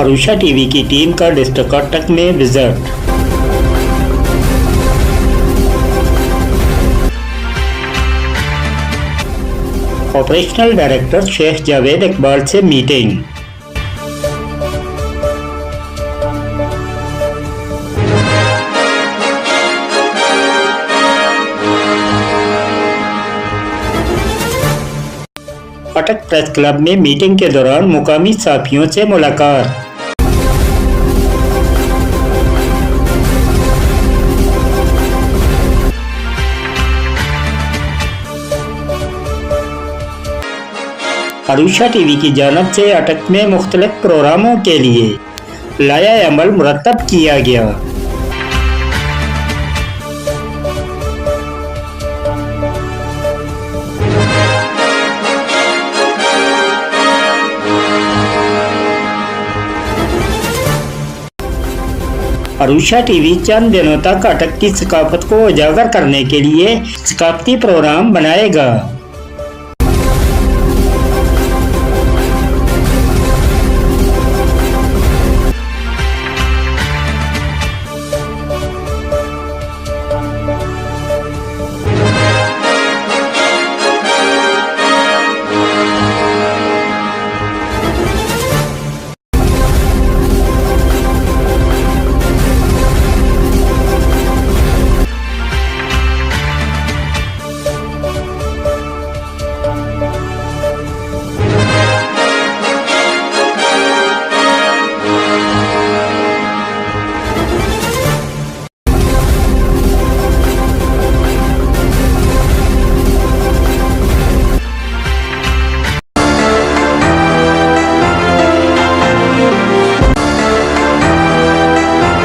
Arusha TV की team का district Cuttack में विजिट। ऑपरेशनल डायरेक्टर शेख जावेद इकबाल से मीटिंग। कटक प्रेस क्लब में मीटिंग के दौरान मुकामी साफियों से मुलाकात। अरुषा टीवी की जानिब से अटक में मुख्तलिफ प्रोग्रामों के लिए लाया अमल मुरतब किया गया। अरुषा टीवी चंद दिनों तक अटक की सकाफत को उजागर करने के लिए सकाफती प्रोग्राम बनाएगा।